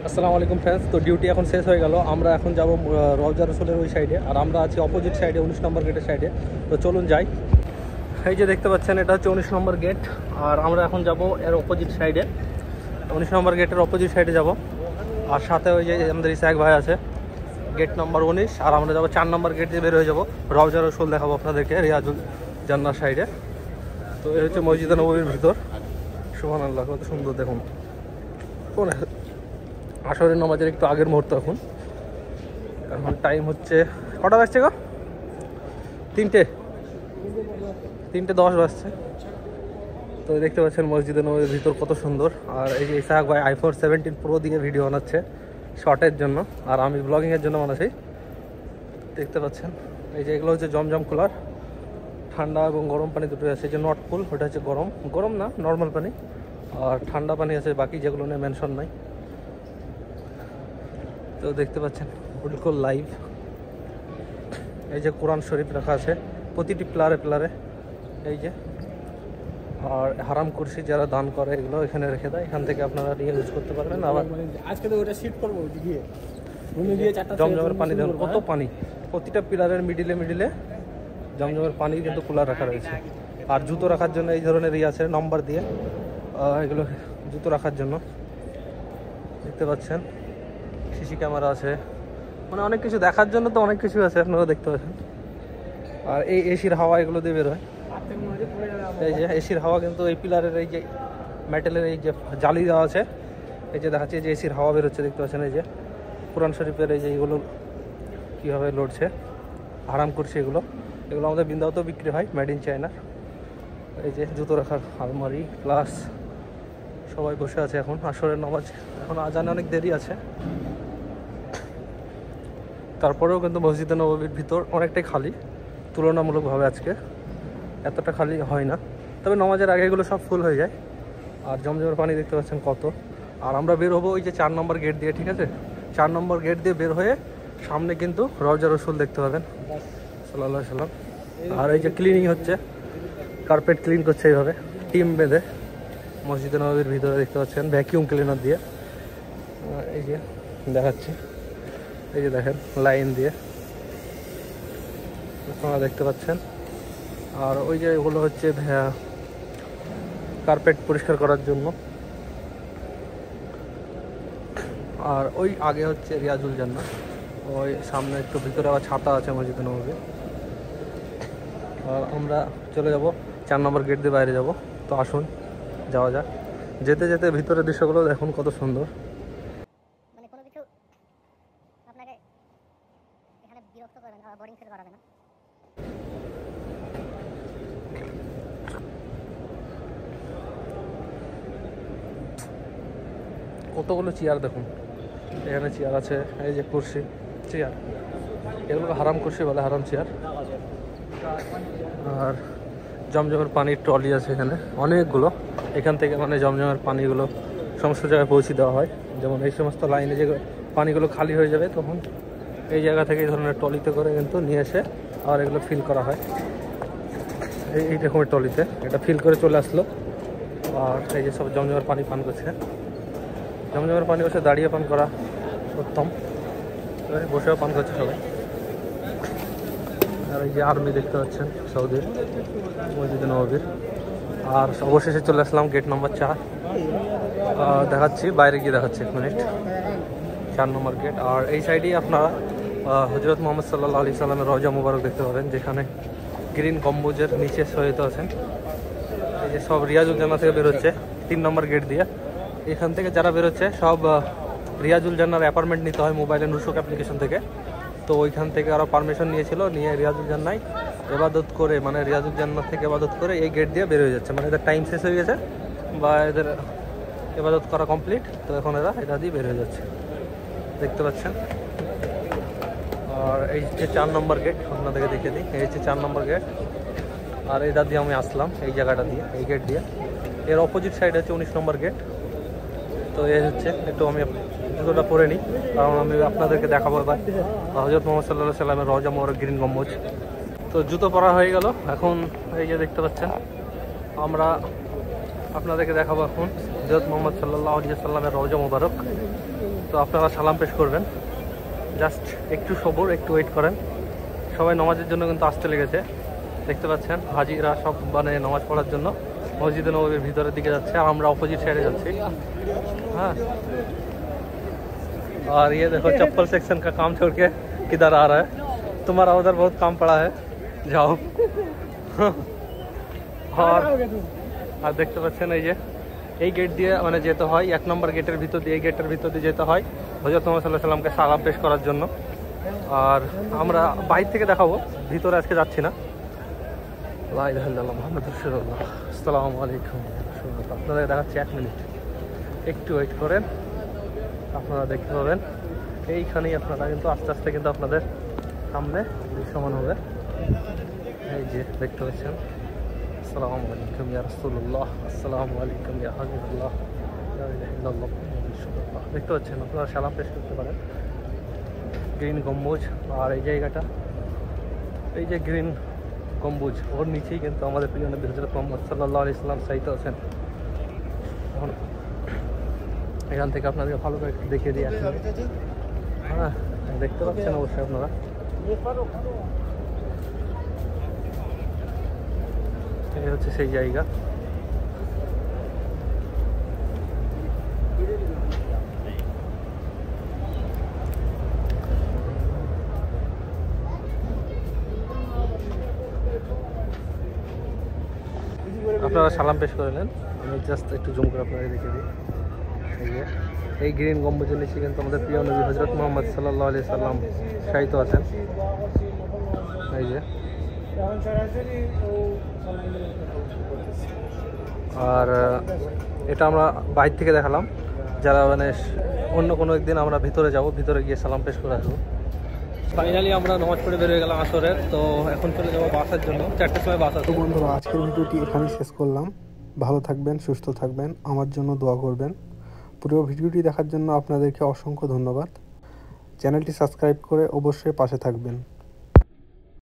আসসালামু আলাইকুম ফ্রেন্ডস। তো ডিউটি এখন শেষ হয়ে গেল, আমরা এখন যাব রওজা রসুলের ওই সাইডে, আর আমরা আছি অপোজিট সাইডে 19 নম্বর গেটের সাইডে। তো চলুন যাই। এই যে দেখতে পাচ্ছেন, এটা হচ্ছে 19 নম্বর গেট, আর আমরা এখন যাব এর অপোজিট সাইডে, 19 নম্বর গেটের অপোজিট সাইডে যাব। আর সাথে ওই যে আমাদের ইসাক ভাই আছে, গেট নম্বর 19, আর আমরা যাবো 4 নম্বর গেট দিয়ে বের হয়ে যাবো। রওজা রসুল দেখাবো আপনাদেরকে রিয়াজুল জান্নার সাইডে। তো এই হচ্ছে মসজিদে নববীর ভিতর। সুবহানাল্লাহ, কত সুন্দর দেখুন। আসরের নামাজের একটু আগের মুহূর্ত। এখন টাইম হচ্ছে কটা বাজছে গো? 3:10 বাজছে। তো দেখতে পাচ্ছেন মসজিদে নববীর ভিতর কত সুন্দর। আর এই যে ইসাহাক ভাই iPhone 17 Pro দিয়ে ভিডিও বানাচ্ছে শর্টের জন্য, আর আমি ব্লগিংয়ের জন্য বানাচ্ছি। দেখতে পাচ্ছেন এই যে এগুলো হচ্ছে জমজম কুলার, ঠান্ডা এবং গরম পানি দুটোই আছে। যে নট কুল ওটা হচ্ছে গরম, গরম না নর্মাল পানি, আর ঠান্ডা পানি আছে বাকি যেগুলো নিয়ে মেনশন নাই। তো দেখতে পাচ্ছেন বিলকুল লাইভ। এই যে কোরআন শরীফ রাখা আছে প্রতিটি প্লারে, এই যে। আর হারাম কুরসি যারা দান করে এগুলো এখানে রেখে দেয়, এখান থেকে আপনারা নিয়ে ইউজ করতে পারবেন। আবার আজকে তো ওটা শিফট করবো গিয়ে জমজমের পানি দেখুন কত পানি, প্রতিটা পিলারের মিডিলে জমজমের পানি কিন্তু কুলার রাখা রয়েছে। আর জুতো রাখার জন্য এই ধরনের আছে নম্বর দিয়ে, এগুলো জুতো রাখার জন্য। দেখতে পাচ্ছেন সিসি ক্যামেরা আছে, মানে অনেক কিছু দেখার জন্য তো অনেক কিছু আছে, আপনারা দেখতে পাচ্ছেন। আর এই এসির হাওয়া এগুলো দিয়ে বেরোয়। এই যে এসির হাওয়া কিন্তু এই পিলারের এই যে মেটালের এই যে জালি দেওয়া আছে, এই যে দেখাচ্ছে যে এসির হাওয়া বেরোচ্ছে। দেখতে পাচ্ছেন এই যে কোরআন শরীফের এই যে এগুলো কীভাবে লড়ছে, আরাম করছে। এগুলো আমাদের বৃন্দাবতেও বিক্রি হয়, মেড ইন চায়না। এই যে জুতো রাখার আলমারি, প্লাস সবাই বসে আছে এখন আসরের নামাজ, এখন আজানে অনেক দেরি আছে। তারপরেও কিন্তু মসজিদে নববীর ভিতর অনেকটাই খালি তুলনামূলকভাবে, আজকে এতটা খালি হয় না। তবে নামাজের আগে এগুলো সব ফুল হয়ে যায়। আর জমজমের পানি দেখতে পাচ্ছেন কত। আর আমরা বের হবো ওই যে 4 নম্বর গেট দিয়ে, ঠিক আছে? 4 নম্বর গেট দিয়ে বের হয়ে সামনে কিন্তু রওজা রসুল দেখতে পাবেন সাল্লাল্লাহু আলাইহি সাল্লাম। আর এই যে ক্লিনিং হচ্ছে, কার্পেট ক্লিন করছে এইভাবে টিম বেঁধে মসজিদে নববীর ভিতরে। দেখতে পাচ্ছেন ভ্যাকিউম ক্লিনার দিয়ে, এই যে দেখাচ্ছি, এই যে দেখেন লাইন দিয়ে আপনারা দেখতে পাচ্ছেন। আর ওই যে এগুলো হচ্ছে কার্পেট পরিষ্কার করার জন্য। আর ওই আগে হচ্ছে রিয়াজুল জান্নাত, ওই সামনে একটু ভিতরে আবার ছাতা আছে মসজিদে নববী। আর আমরা চলে যাব 4 নম্বর গেট দিয়ে বাইরে যাব। তো আসুন যাওয়া যাক। যেতে যেতে ভিতরের দৃশ্যগুলো দেখুন কত সুন্দর। মানে কোনো কিছু আপনাকে এখানে বিরক্ত করবে না, বোরিং ফিল করাবে না। কতগুলো চেয়ার দেখুন, এখানে চেয়ার আছে, এই যে কুরসি, চেয়ার, এগুলো হারাম কুরসি বলে, হারাম চেয়ার। আর জমজমের পানির ট্রলি আছে এখানে অনেকগুলো। এখান থেকে মানে জমজমের পানিগুলো সমস্ত জায়গায় পৌঁছে দেওয়া হয়। যেমন এই সমস্ত লাইনে যে পানিগুলো খালি হয়ে যাবে, তখন এই জায়গা থেকে এই ধরনের ট্রলিতে করে কিন্তু নিয়ে এসে আর এগুলো ফিল করা হয়। এই রকমের ট্রলিতে এটা ফিল করে চলে আসলো। আর এই যে সব জমজমের পানি পান করছে। জমজমের পানি বসে দাঁড়িয়ে পান করা উত্তম, বসেও পান করছে সবাই। আর এই যে আর্মি দেখতে পাচ্ছেন সৌদির মসজিদে নববীর। আর অবশেষে চলে আসলাম গেট নম্বর 4, দেখাচ্ছি বাইরে গিয়ে দেখাচ্ছি 1 মিনিট। 4 নম্বর গেট। আর এই সাইডেই আপনারা হযরত মুহাম্মদ সাল্লাল্লাহু আলাইহি সাল্লামের রওজা মুবারক দেখতে পাবেন, যেখানে গ্রিন গম্বুজের নিচে শহীদ আছেন। এই যে সব রিয়াজুল জান্নাত থেকে বেরোচ্ছে 3 নম্বর গেট দিয়ে। এখান থেকে যারা বেরোচ্ছে সব রিয়াজুল জান্নার অ্যাপার্টমেন্ট নিতে হয় মোবাইলে নুসুক অ্যাপ্লিকেশন থেকে। তো ওইখান থেকে আরও পারমিশন নিয়েছিল, নিয়ে রিয়াজুল জান্নায় এবাদত করে, মানে রিয়াজুল জান্নাত থেকে এবাদত করে এই গেট দিয়ে বের হয়ে যাচ্ছে। মানে এদের টাইম শেষ হয়ে গেছে বা এদের এবাদত করা কমপ্লিট, তো এখন এরা এটা দিয়ে বের হয়ে যাচ্ছে, দেখতে পাচ্ছেন। আর এই যে 4 নম্বর গেট আপনাদেরকে দেখিয়ে দিই, এই হচ্ছে 4 নম্বর গেট। আর এটা দিয়ে আমি আসলাম এই জায়গাটা দিয়ে, এই গেট দিয়ে। এর অপোজিট সাইড হচ্ছে 19 নম্বর গেট। তো এই হচ্ছে, একটু আমি জুতোটা পরে নিই, কারণ আমি আপনাদেরকে দেখাবো এবার হযরত মুহাম্মদ সাল্লাল্লাহু আলাইহি সাল্লামের রওজা মুবারক গ্রিন গম্বুজ। তো জুতো পরা হয়ে গেল। এখন এই যে দেখতে পাচ্ছেন, আমরা আপনাদেরকে দেখাবো এখন হযরত মুহাম্মদ সাল্লাল্লাহু আলাইহি ওয়াসাল্লামের রওজা মোবারক। তো আপনারা সালাম পেশ করবেন, জাস্ট একটু সবর, একটু ওয়েট করেন। সবাই নামাজের জন্য কিন্তু আসতে লেগেছে, দেখতে পাচ্ছেন হাজিরা সব মানে নামাজ পড়ার জন্য মসজিদে নববীর ভিতরের দিকে যাচ্ছে, আর আমরা অপোজিট সাইডে যাচ্ছি। हाँ, और ये देखो चप्पल सेक्शन का काम छोड़ के किधर आ रहा है, तुम्हारा उधर बहुत काम पड़ा है, जाओ। আর দেখতে পাচ্ছেন এই যে এই গেট দিয়ে মানে যেতে হয়, 1 নম্বর গেটের ভিতর দিয়ে, এই গেটের ভিতর দিয়ে যেতে হয় হযরত মুহাম্মদ সাল্লাল্লাহু আলাইহি ওয়াসাল্লামকে সালাম পেশ করার জন্য। আর আমরা বাইরে থেকে দেখাবো, ভিতরে আজকে যাচ্ছি না। লা ইলাহা ইল্লাল্লাহ মুহাম্মাদুর রাসূলুল্লাহ, আসসালামু আলাইকুম। আপনাদের দেখাচ্ছি, 1 মিনিট একটু ওয়েট করেন, আপনারা দেখতে পাবেন। এইখানেই আপনারা কিন্তু আস্তে আস্তে কিন্তু আপনাদের সামনে দৃশ্যমান হবে। এই যে দেখতে পাচ্ছেন, আসসালামু আলাইকুম ইয়া রাসূলুল্লাহ, আসসালামু আলাইকুম ইয়া হাবিবাল্লাহ, লা ইলাহা ইল্লাল্লাহ মুহাম্মাদুর রাসূলুল্লাহ। দেখতে পাচ্ছেন, আপনারা সালাম পেশ করতে পারেন। গ্রিন গম্বুজ, আর এই জায়গাটা, এই যে গ্রিন গম্বুজ, ওর নিচেই কিন্তু আমাদের প্রিয় নবী হযরত মুহাম্মদ সাল্লাল্লাহু আলাইহি ওয়াসাল্লাম শায়িত আছেন। এখন এখান থেকে আপনাদেরকে ভালো করে দেখিয়ে দিয়ে আসেন। হ্যাঁ, দেখতে পাচ্ছেন অবশ্যই আপনারা। এই হচ্ছে সেই জায়গা। আপনারা সালাম পেশ করে নেন, আমি জাস্ট একটু জুম করে আপনাদের দেখে দিই। এই যে এই গ্রিন গম্বুজের নিচে কিন্তু আমাদের প্রিয় নবী হযরত মুহাম্মদ সাল্লাল্লাহু আলাইহি সাল্লাম শায়িত আছেন। এই যে, আর এটা আমরা বাইরে থেকে দেখালাম। যারা মানে অন্য কোনো একদিন আমরা ভিতরে যাব, ভিতরে গিয়ে সালাম পেশ করে আসবো। ফাইনালি আমরা নামাজ পড়ে বের হয়ে গেলাম আসরের। তো এখন চলে যাবো বাসের জন্য, 4টার সময় বাস আছে। তো বন্ধুরা, আজকের ভিডিওটি এখানেই শেষ করলাম। ভালো থাকবেন, সুস্থ থাকবেন, আমার জন্য দোয়া করবেন। পুরো ভিডিওটি দেখার জন্য আপনাদেরকে অসংখ্য ধন্যবাদ। চ্যানেলটি সাবস্ক্রাইব করে অবশ্যই পাশে থাকবেন।